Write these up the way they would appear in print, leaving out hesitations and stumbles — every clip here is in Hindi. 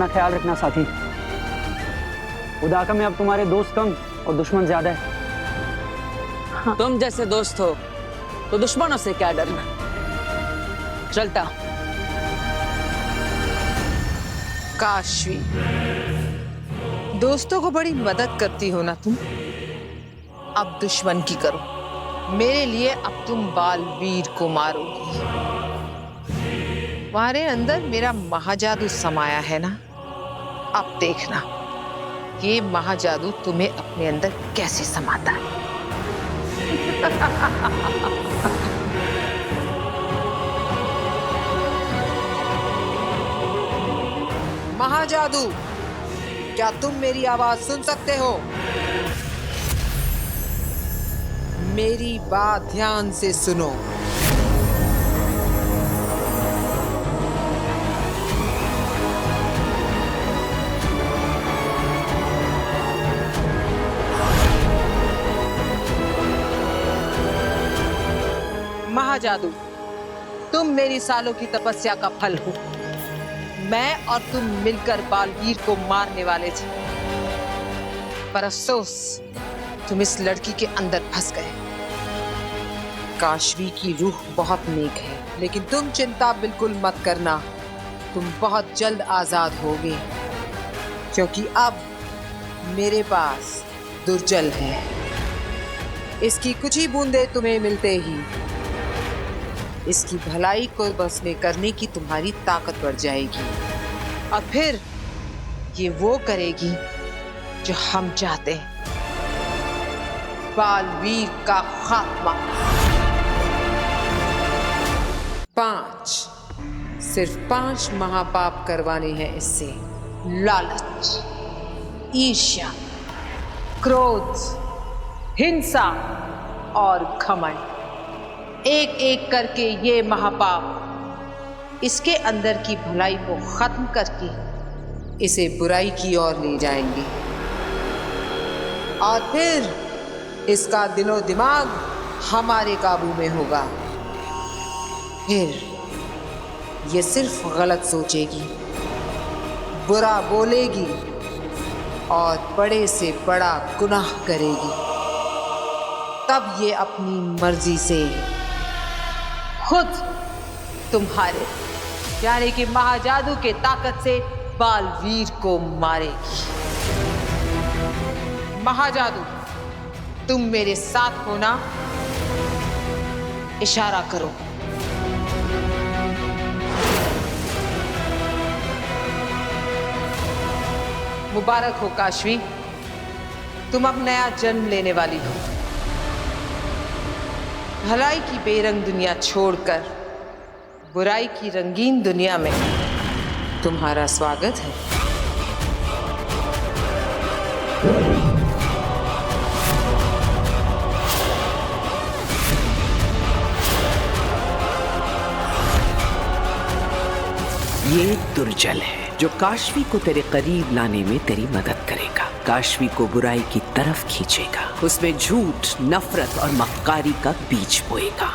अपना ख्याल रखना साथी। उदाका में अब तुम्हारे दोस्त कम और दुश्मन ज्यादा है। हाँ। तुम जैसे दोस्त हो तो दुश्मनों से क्या डरना। चलता हूं। काशवी, दोस्तों को बड़ी मदद करती हो ना तुम, अब दुश्मन की करो। मेरे लिए अब तुम बालवीर को मारोगी। तुम्हारे अंदर मेरा महाजादू समाया है ना, अब देखना ये महाजादू तुम्हें अपने अंदर कैसे समाता है। महाजादू, क्या तुम मेरी आवाज सुन सकते हो? मेरी बात ध्यान से सुनो। महाजादू, तुम मेरी सालों की तपस्या का फल हो। मैं और तुम मिलकर बालवीर को मारने वाले थे, पर अफसोस तुम इस लड़की के अंदर फंस गए। काशवी की रूह बहुत नेक है, लेकिन तुम चिंता बिल्कुल मत करना, तुम बहुत जल्द आजाद होगे, क्योंकि अब मेरे पास दुर्जल है। इसकी कुछ ही बूंदे तुम्हें मिलते ही इसकी भलाई को बस में करने की तुम्हारी ताकत बढ़ जाएगी, और फिर ये वो करेगी जो हम चाहते हैं, बालवीर का खात्मा। 5, सिर्फ 5 महापाप करवाने हैं इससे। लालच, ईर्ष्या, क्रोध, हिंसा और घमंड। एक एक करके ये महापाप इसके अंदर की भलाई को खत्म करके इसे बुराई की ओर ले जाएंगे, और फिर इसका दिलो दिमाग हमारे काबू में होगा। फिर ये सिर्फ गलत सोचेगी, बुरा बोलेगी और बड़े से बड़ा गुनाह करेगी। तब ये अपनी मर्जी से खुद तुम्हारे यानी कि महाजादू के ताकत से बालवीर को मारेगी। महाजादू, तुम मेरे साथ हो ना? इशारा करो। मुबारक हो काशवी, तुम अब नया जन्म लेने वाली हो। भलाई की बेरंग दुनिया छोड़कर बुराई की रंगीन दुनिया में तुम्हारा स्वागत है। ये दुर्जल है जो काशवी को तेरे करीब लाने में तेरी मदद करेगा, काशवी को बुराई की तरफ खींचेगा, उसमें झूठ, नफरत और मक्कारी का बीज बोएगा।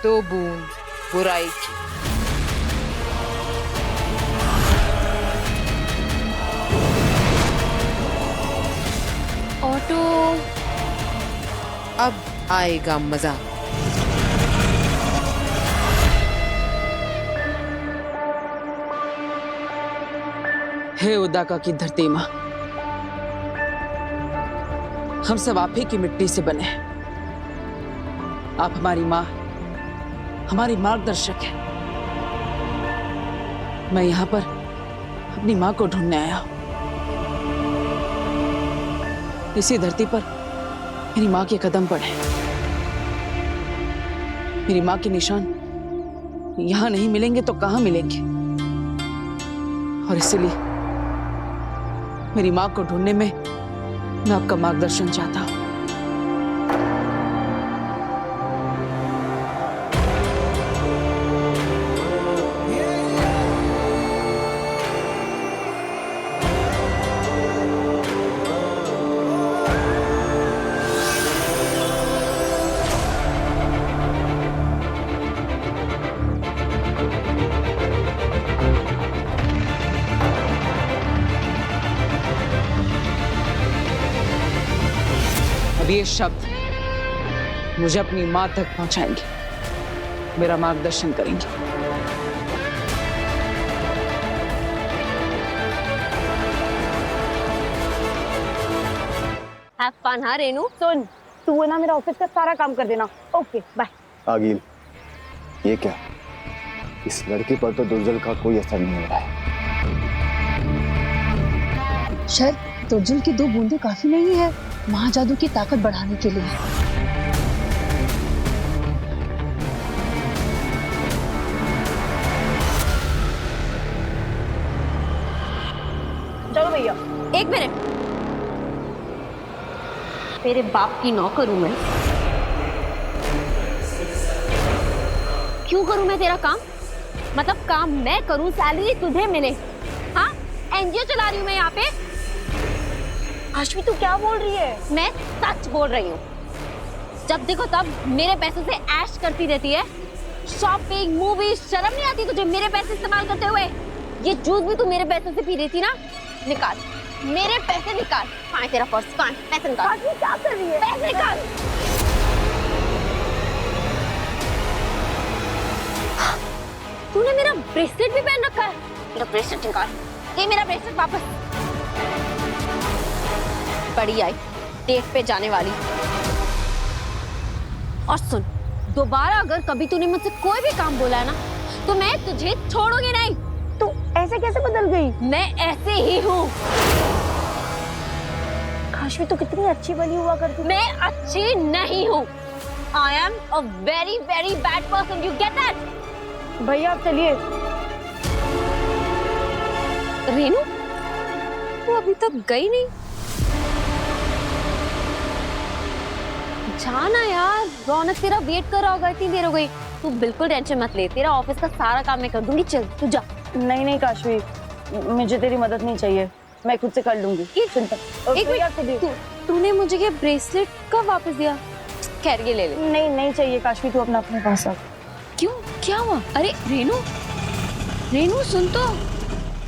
तो बूंद बुराई की। ऑटो, अब आएगा मजा। हे उदाका की धरती माँ, हम सब आप ही की मिट्टी से बने हैं। आप हमारी माँ, हमारी मार्गदर्शक है। मैं यहाँ पर अपनी माँ को ढूंढने आया हूँ। इसी धरती पर मेरी माँ के कदम पड़े। मेरी माँ के निशान यहाँ नहीं मिलेंगे तो कहाँ मिलेंगे? और इसीलिए मेरी माँ को ढूंढने में मैं आपका मार्गदर्शन चाहता हूँ। ये शब्द मुझे अपनी माँ तक पहुंचाएंगे, मेरा मार्गदर्शन करेंगे। हैव फन हाँ रेनू। सुन, तू है ना मेरा ऑफिस का सारा काम कर देना। Okay bye. आगिल, ये क्या? इस लड़के पर तो दुर्जल का कोई असर नहीं हो रहा है। शायद दुर्जल की 2 बूंदें काफी नहीं है महाजादू की ताकत बढ़ाने के लिए। चलो भैया। एक मिनट, तेरे बाप की नौकर हूं मैं। क्यों करूं मैं तेरा काम? मतलब काम मैं करूं, सैलरी तुझे मिले। हाँ, एनजीओ चला रही हूं मैं यहाँ पे। आशवी तू क्या बोल रही है? मैं सच बोल रही हूँ। जब देखो तब मेरे पैसों से ऐश करती रहती है। शॉपिंग, मूवी, शर्म नहीं आती तुझे मेरे पैसे इस्तेमाल करते हुए? ये जूस भी तू मेरे पैसों से पी रही थी ना? निकाल मेरे पैसे, निकाल। कहाँ है तेरा पर्स? कहाँ है? पैसे निकाल। क्या कर रही है? पैसे निकाल। तूने मेरा ब्रेसलेट भी पहन रखा है। मेरा ब्रेसलेट निकाल। ये मेरा ब्रेसलेट वापस। बड़ी आई डेट पे जाने वाली। और सुन, दोबारा अगर कभी तूने मुझसे कोई भी काम बोला है ना, तो मैं तुझे छोड़ूंगी नहीं। तू ऐसे कैसे बदल गई? मैं ऐसे ही हूँ। आशवी तो कितनी अच्छी बनी हुआ करती। मैं अच्छी नहीं हूँ। I am a very very bad person. You get that? भैया आप चलिए। रेनू, तू अभी तक गई नहीं? जाना यार, रौनक तेरा वेट कर रहा होगा, इतनी देर हो गई। तू बिल्कुल टेंशन मत ले, तेरा ऑफिस का सारा काम मैं कर दूंगी। चल तू जा। नहीं काशवी, मुझे तेरी मदद नहीं चाहिए, मैं खुद से कर लूंगी। चिंता। एक मिनट, तूने मुझे ये ब्रेसलेट कब वापस दिया? खैर ये ले ले। नहीं चाहिए काशवी, तू अपने पास रख। क्यों, क्या हुआ? अरे रेनू, रेनू सुन तो,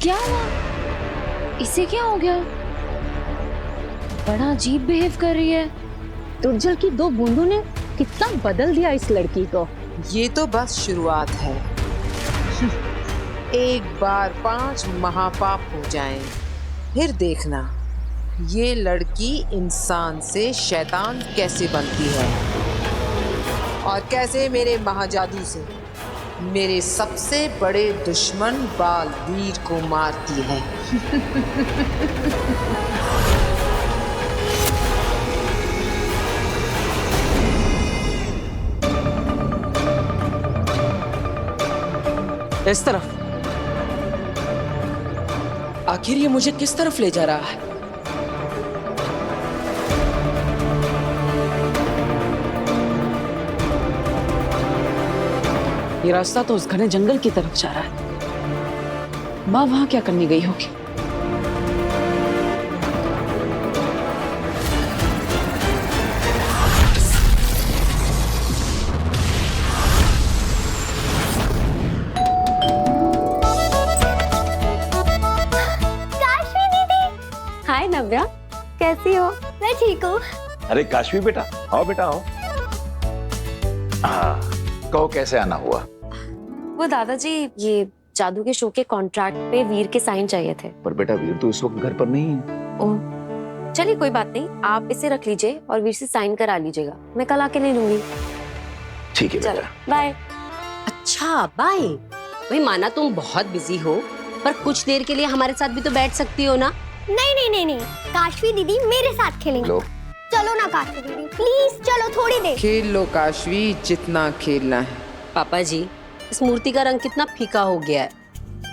क्या हुआ? इसे क्या हो गया? बड़ा अजीब बिहेव कर रही है। दुर्जल की 2 बूंदों ने कितना बदल दिया इस लड़की को। ये तो बस शुरुआत है। एक बार 5 महापाप हो जाएं, फिर देखना ये लड़की इंसान से शैतान कैसे बनती है और कैसे मेरे महाजादू से मेरे सबसे बड़े दुश्मन बालवीर को मारती है। इस तरफ। आखिर ये मुझे किस तरफ ले जा रहा है? ये रास्ता तो उस घने जंगल की तरफ जा रहा है। माँ वहां क्या करने गई होगी? हाय नव्या, कैसी हो? मैं ठीक हूँ। अरे काशवी बेटा, आओ बेटा आओ। हाँ, कहो कैसे आना हुआ? वो दादाजी, ये जादू के शो के कॉन्ट्रैक्ट पे वीर के साइन चाहिए थे। पर बेटा वीर तो इस वक्त घर पर नहीं है। ओह, चलिए कोई बात नहीं, आप इसे रख लीजिए और वीर से साइन करा लीजिएगा। मैं कल आके ले लूंगी। ठीक है चलो बेटा। बाय। अच्छा बाय। भाई माना तुम बहुत बिजी हो, पर कुछ देर के लिए हमारे साथ भी तो बैठ सकती हो ना? नहीं, काशवी दीदी मेरे साथ खेलेंगे। लो। चलो ना काशवी दीदी, प्लीज चलो थोड़ी देर। खेल लो काशवी, जितना खेलना है। पापा जी, इस मूर्ति का रंग कितना फीका हो गया है,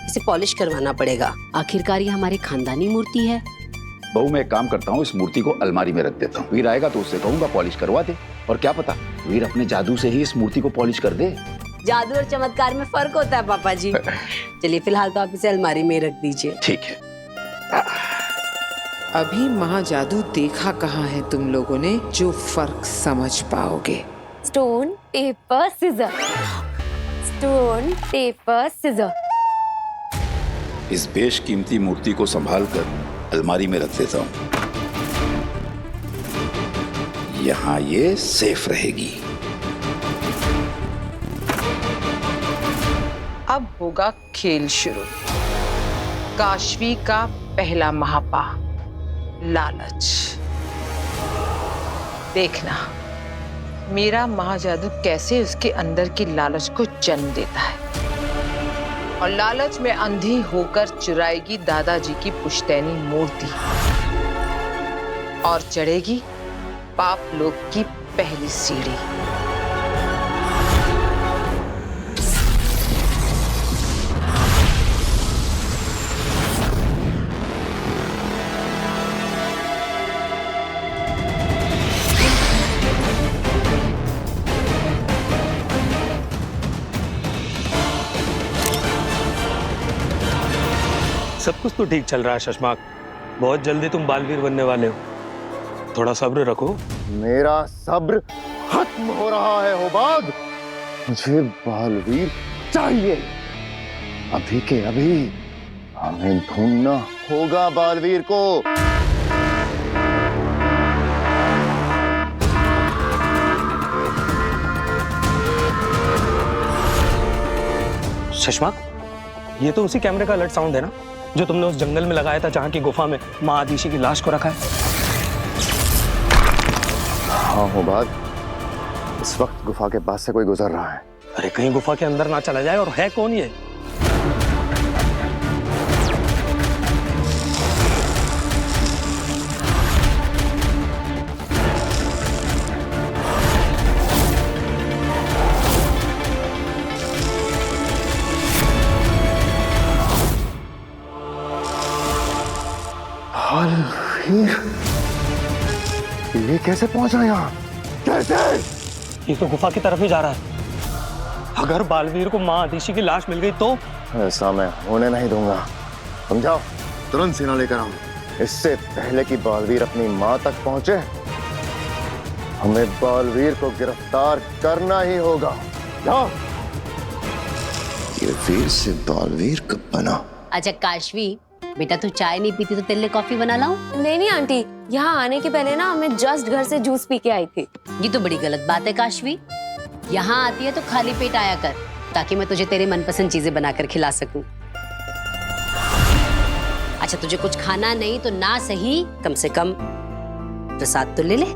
इसे पॉलिश करवाना पड़ेगा। आखिरकार ये हमारी खानदानी मूर्ति है। बहू मैं एक काम करता हूँ, इस मूर्ति को अलमारी में रख देता हूँ। वीर आएगा तो उससे कहूंगा पॉलिश करवा दे, और क्या पता वीर अपने जादू से ही इस मूर्ति को पॉलिश कर दे। जादू और चमत्कार में फर्क होता है पापा जी। चलिए फिलहाल तो आप इसे अलमारी में रख दीजिए। ठीक है। अभी महाजादू देखा कहाँ है तुम लोगों ने जो फर्क समझ पाओगे। Stone paper scissor, stone paper scissor. इस बेशकीमती मूर्ति को संभाल कर अलमारी में रख देता हूँ। यहाँ ये सेफ रहेगी। अब होगा खेल शुरू। काशवी का पहला महापा, लालच। देखना मेरा महाजादू कैसे उसके अंदर की लालच को जन्म देता है, और लालच में अंधी होकर चुराएगी दादाजी की पुश्तैनी मूर्ति और चढ़ेगी पाप लोक की पहली सीढ़ी। सब कुछ तो ठीक चल रहा है शशमाक, बहुत जल्दी तुम बालवीर बनने वाले हो, थोड़ा सब्र रखो। मेरा सब्र खत्म हो रहा है होबाग। मुझे बालवीर चाहिए, अभी के अभी। हमें ढूंढना होगा बालवीर को। शशमाक, ये तो उसी कैमरे का अलर्ट साउंड है ना, जो तुमने उस जंगल में लगाया था जहां की गुफा में माँ आदिशी की लाश को रखा है। हाँ होबाग, इस वक्त गुफा के पास से कोई गुजर रहा है। अरे कहीं गुफा के अंदर ना चला जाए। और है कौन ये? बालवीर, ये कैसे पहुंचा यहाँ? कैसे? ये तो गुफा की तरफ ही जा रहा है। अगर बालवीर को माँ आदिशी की लाश मिल गई तो? ऐसा मैं होने नहीं दूंगा। समझाओ, तुरंत सेना लेकर आओ। इससे पहले कि बालवीर अपनी माँ तक पहुंचे, हमें बालवीर को गिरफ्तार करना ही होगा। जाओ। ये वीर से बालवीर कब बना? अच्छा काशवी, बेटा तू चाय नहीं पीती तो तेरे लिए कॉफी बना लाऊं? नहीं आंटी, यहाँ आने के पहले ना मैं जस्ट घर से जूस पी के आई थी। ये तो बड़ी गलत बात है काशवी। यहाँ आती है तो खाली पेट आया कर, ताकि मैं तुझे तेरे मनपसंद चीजें बनाकर खिला सकूं। अच्छा तुझे कुछ खाना नहीं तो ना सही, कम से कम प्रसाद तो ले ले।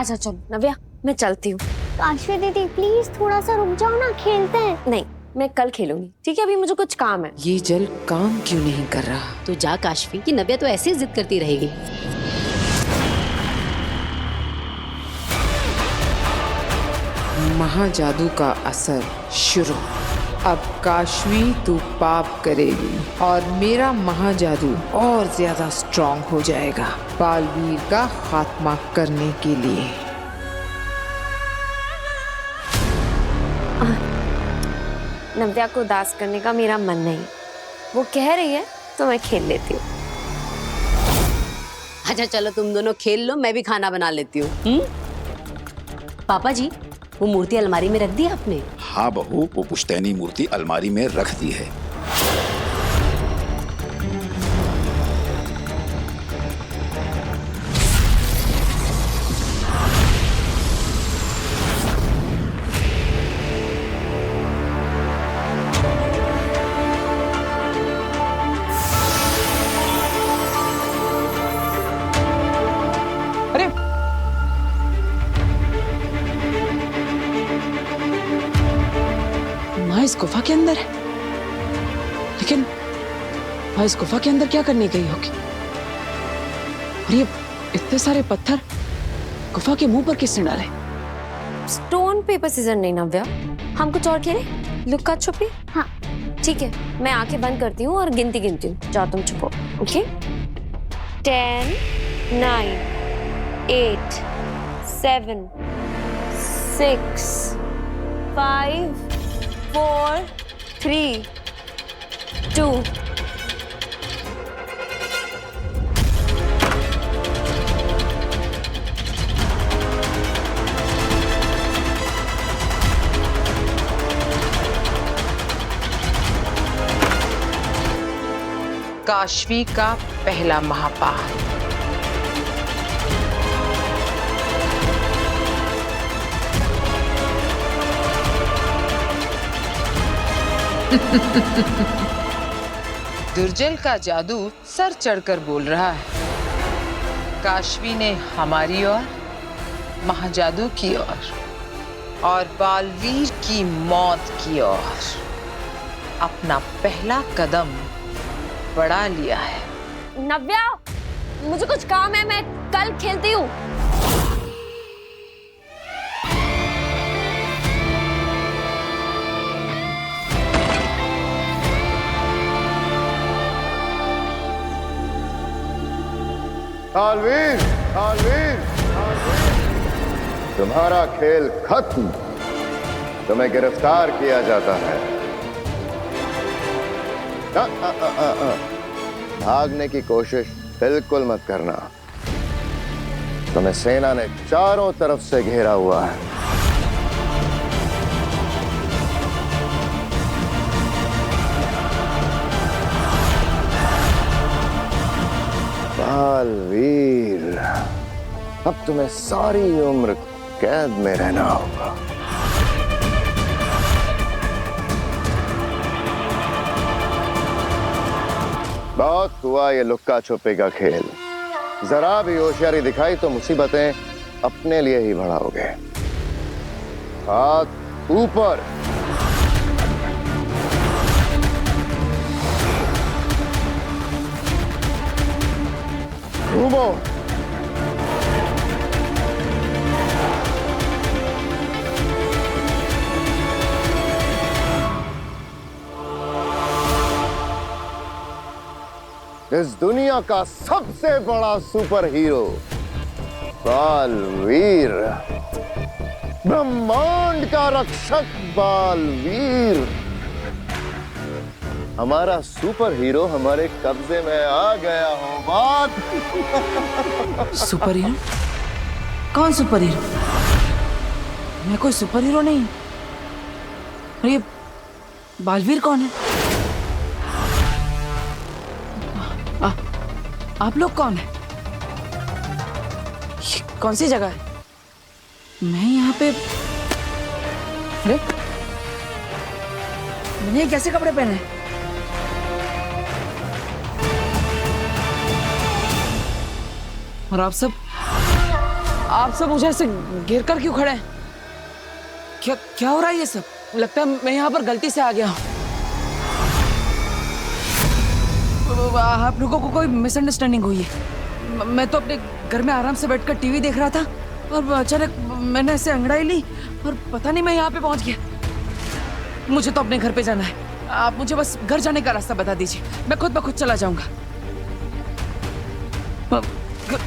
अच्छा चलो नव्या, मैं चलती हूँ। काशवी दीदी प्लीज थोड़ा सा रुक जाओ ना, खेलते हैं। नहीं, मैं कल खेलूंगी, ठीक है? अभी मुझे कुछ काम है। ये जल काम क्यों नहीं कर रहा? तो जा काशवी, की नव्या तो ऐसे ही जिद करती रहेगी। महाजादू का असर शुरू। अब काशवी तू पाप करेगी और मेरा महाजादू और ज्यादा स्ट्रॉन्ग हो जाएगा बालवीर का खात्मा करने के लिए। नव्या को उदास करने का मेरा मन नहीं, वो कह रही है तो मैं खेल लेती हूँ। अच्छा चलो तुम दोनों खेल लो, मैं भी खाना बना लेती हूँ। पापा जी, वो मूर्ति अलमारी में रख दी आपने? हाँ बहू, वो पुश्तैनी मूर्ति अलमारी में रख दी है। माँ इस गुफा के अंदर है, लेकिन माँ इस गुफा के अंदर क्या करने गई होगी? और ये इतने सारे पत्थर गुफा के मुंह पर किसने डाले? स्टोन पेपर सीजर नहीं नव्या, हम कुछ और खेलें? लुक्का छुपी? हाँ। ठीक है, मैं आंखें बंद करती हूँ और गिनती हूँ। जाओ तुम छुपो। ओके? 10, 9, 8, 7, 6, 5, 4, 3, 2. काशवी का पहला महापाल। दुर्जल का जादू सर चढ़कर बोल रहा है। काशवी ने हमारी ओर, महाजादू की ओर और बालवीर की मौत की ओर अपना पहला कदम बढ़ा लिया है। नव्या, मुझे कुछ काम है, मैं कल खेलती हूँ। बालवीर, बालवीर, बालवीर, तुम्हारा खेल खत्म। तुम्हें गिरफ्तार किया जाता है। भागने की कोशिश बिल्कुल मत करना। तुम्हें सेना ने चारों तरफ से घेरा हुआ है। बालवीर, अब तुम्हें सारी उम्र कैद में रहना होगा। बहुत हुआ ये लुक्का छुपी का खेल। जरा भी होशियारी दिखाई तो मुसीबतें अपने लिए ही बढ़ाओगे। हाथ ऊपर। घूमो। इस दुनिया का सबसे बड़ा सुपर हीरो बालवीर, ब्रह्मांड का रक्षक बालवीर, हमारा सुपर हीरो हमारे कब्जे में आ गया हो। बात सुपर हीरो? कौन सुपर हीरो? मैं कोई सुपर हीरो नहीं। अरे बालवीर कौन है? आप लोग कौन है? कौन सी जगह है? मैं यहाँ पे। अरे मैंने कैसे कपड़े पहने? और आप सब मुझे ऐसे घेर कर क्यों खड़े हैं? क्या हो रहा है ये सब? लगता है मैं यहाँ पर गलती से आ गया हूँ। आप लोगों को कोई मिसअंडरस्टैंडिंग हुई है। मैं तो अपने घर में आराम से बैठकर टीवी देख रहा था और अचानक मैंने ऐसे अंगड़ाई ली और पता नहीं मैं यहाँ पे पहुंच गया। मुझे तो अपने घर पे जाना है। आप मुझे बस घर जाने का रास्ता बता दीजिए, मैं खुद ब खुद चला जाऊंगा।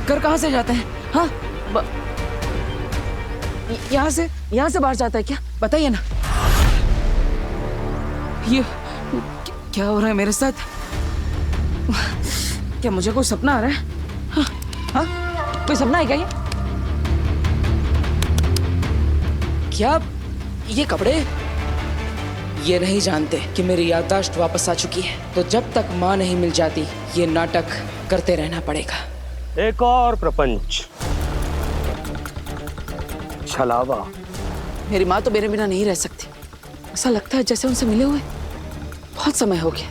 घर कहाँ से जाते हैं? हाँ, यहाँ से बाहर जाता है क्या? बताइए ना। ये क्या हो रहा है मेरे साथ? क्या मुझे कोई सपना आ रहा है? हाँ, हाँ? कोई सपना है क्या ये? क्या ये कपड़े? ये नहीं जानते कि मेरी याददाश्त वापस आ चुकी है, तो जब तक माँ नहीं मिल जाती ये नाटक करते रहना पड़ेगा। एक और प्रपंच। छलावा। मेरी माँ तो मेरे बिना नहीं रह सकती। ऐसा लगता है जैसे उनसे मिले हुए बहुत समय हो गया।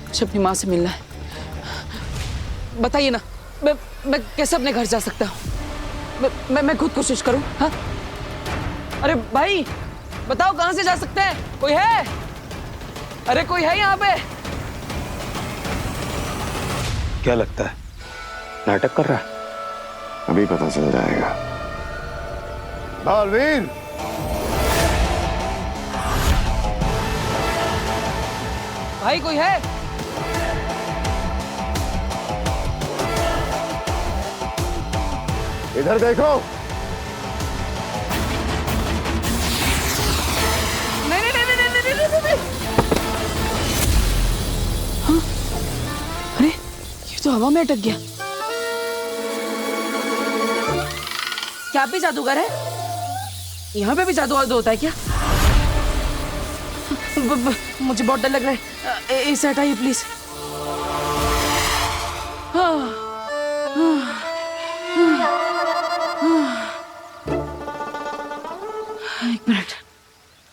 मुझे अपनी माँ से मिलना है। बताइए ना, मैं कैसे अपने घर जा सकता हूँ? मैं खुद कोशिश करूँ। हाँ, अरे भाई बताओ कहाँ से जा सकते हैं? कोई है? अरे कोई है यहाँ पे? क्या लगता है नाटक कर रहा है? अभी पता चल जाएगा। बालवीर, भाई कोई है? इधर देखो। नहीं नहीं नहीं नहीं नहीं नहीं नहीं। हाँ? अरे ये तो हवा में अटक गया। क्या भी जादूगर है? यहाँ पे भी जादू वादू होता है क्या? मुझे बहुत डर लग रहा है। इसे हटाइए प्लीज।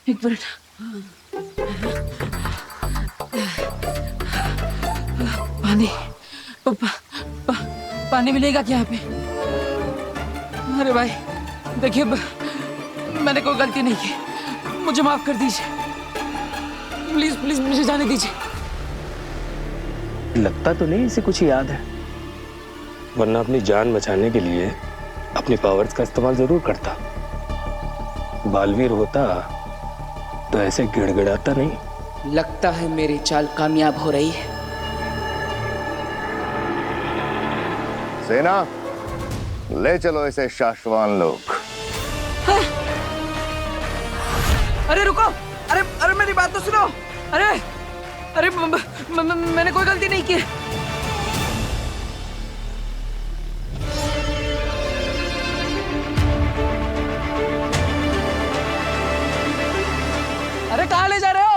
एक मिनट। पानी पानी मिलेगा क्या यहाँ पे? अरे भाई देखिए, मैंने कोई गलती नहीं की, मुझे माफ कर दीजिए। प्लीज प्लीज मुझे जाने दीजिए। लगता तो नहीं इसे कुछ याद है, वरना अपनी जान बचाने के लिए अपनी पावर्स का इस्तेमाल जरूर करता। बालवीर होता तो ऐसे गिड़गिड़ाता नहीं। लगता है मेरी चाल कामयाब हो रही है। सेना, ले चलो इसे शाश्वान लोग। अरे रुको, अरे मेरी बात तो सुनो। अरे मैंने कोई गलती नहीं की। अरे कहाँ ले जा रहे हो?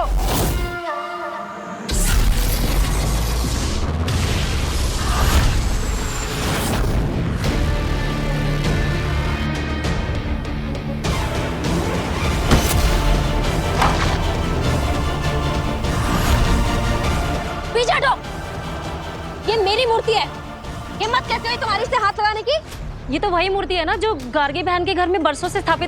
पीछे हटो। ये मेरी मूर्ति है। हिम्मत कैसे हुई तुम्हारी से हाथ लगाने की? ये तो वही मूर्ति है ना जो गार्गी बहन के घर में बरसों से स्थापित